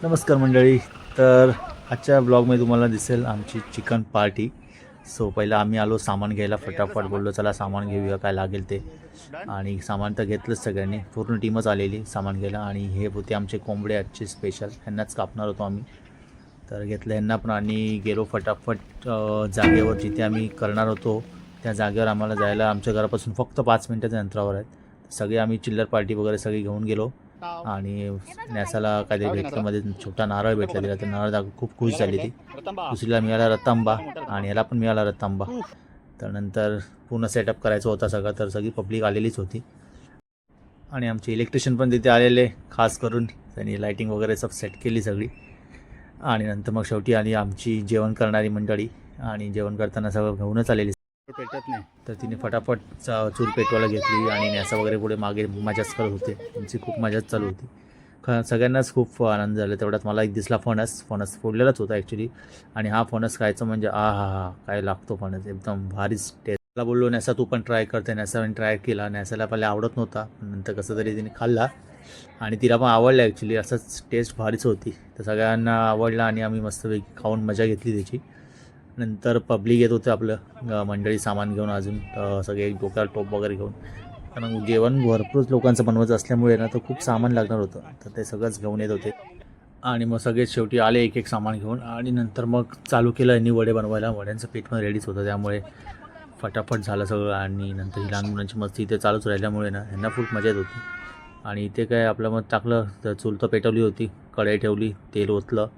नमस्कार मंडळी. तर आजच्या ब्लॉगमध्ये तुम्हाला दिसेल आमची चिकन पार्टी. सो पहिला आम्ही आलो सामान घ्यायला, फटाफट बोललो चला सामान घेऊया काय लागेल ते. आणि सामान तर घेतलंच सगळ्यांनी, पूर्ण टीमच आलेली सामान घ्यायला. आणि हे होते आमचे कोंबडे आजचे स्पेशल, ह्यांनाच कापणार होतो आम्ही. तर घेतलं ह्यांना पण आणि गेलो फटाफट जागेवर जिथे आम्ही करणार होतो त्या जागेवर. आम्हाला जायला आमच्या घरापासून फक्त 5 मिनटाच्या अंतरावर आहेत. सगळे आम्ही चिल्लर पार्टी वगैरे सगळी घेऊन गेलो. आणि नॅसाला काय ते भेटलं मध्ये छोटा नारळ भेटला तिला, तर नारळ दाखवून खूप खुश झाली ती. दुसरीला मिळाला रतांबा आणि ह्याला पण मिळाला रतांबा. तर नंतर पूर्ण सेटअप करायचा होता सगळं, तर सगळी पब्लिक आलेलीच होती. आणि आमचे इलेक्ट्रिशियन पण तिथे आलेले खास करून, त्यांनी लाईटिंग वगैरे सब सेट केली सगळी. आणि नंतर मग शेवटी आली आमची जेवण करणारी मंडळी. आणि जेवण करताना सगळं घेऊनच आलेली पेटत नाही, तर तिने फटाफट चूल पेटवायला घेतली. आणि नॅसा वगैरे पुढे मागे मजाच करत होते, त्यांची खूप मजाच चालू होती. सगळ्यांनाच खूप आनंद झाला. तेवढ्यात मला एक दिसला फणस फोडलेलाच होता ॲक्च्युली. आणि हा फणस खायचं म्हणजे हा काय लागतो फणस, एकदम भारीच टेस्ट. मला बोललो नॅसा तू पण ट्राय करते. नॅसाने ट्राय केला. नॅसाला पहिले आवडत नव्हता, पण नंतर कसं तरी तिने खाल्ला आणि तिला पण आवडलं ॲक्च्युली. असंच टेस्ट भारीच होती, तर सगळ्यांना आवडला आणि आम्ही मस्तपैकी खाऊन मजा घेतली त्याची. नंतर पब्लिक येत होतं आपलं मंडळी सामान घेऊन, अजून सगळे डोक्यावर टोप वगैरे घेऊन. कारण जेवण भरपूर लोकांचं बनवायचं असल्यामुळे ना, तर खूप सामान लागणार होतं, तर ते सगळंच घेऊन येत होते. आणि मग सगळेच शेवटी आले एक एक सामान घेऊन. आणि नंतर मग चालू केलं यांनी वडे बनवायला. वड्यांचं पीठ पण रेडीच होतं, त्यामुळे फटाफट झालं सगळं. आणि नंतर ही लहान मुलांची मस्ती इथे चालूच राहिल्यामुळे ना ह्यांना खूप मजा येत होती. आणि इथे काय आपलं मग टाकलं, तर चूल तर पेटवली होती, कढई ठेवली, तेल ओतलं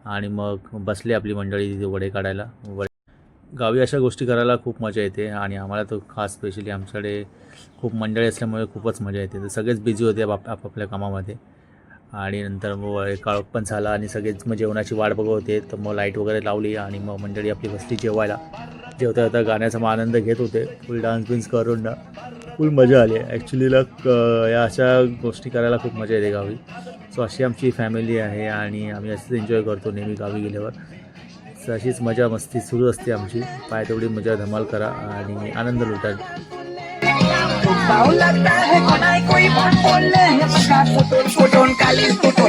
आणि मग बसली आपली मंडळी तिथे वडे काढायला. गावी अशा गोष्टी करायला खूप मजा येते. आणि आम्हाला तर खास स्पेशली आमच्याकडे खूप मंडळी असल्यामुळे खूपच मजा येते. तर सगळेच बिझी होते आपापल्या कामामध्ये. आणि नंतर मग काळोख पण झाला आणि सगळेच मग जेवणाची वाट बघत होते. तर मग लाईट वगैरे लावली आणि मग मंडळी आपली बसली जेवायला. जेवता जेवता गाण्याचा मग आनंद घेत होते. फुल डान्स बिन्स करून ना फुल मजा आली. ॲक्च्युलीला या अशा गोष्टी करायला खूप मजा येते गावी. सो अशी आमची फॅमिली आहे आणि आम्ही असंच एन्जॉय करतो नेहमी गावी गेल्यावर. सो अशीच मजा मस्ती सुरू असते आमची. पाय तेवढी मजा धमाल करा आणि आनंद लुटा. लगता है कोई बोल ले, फोटोन काली फोटो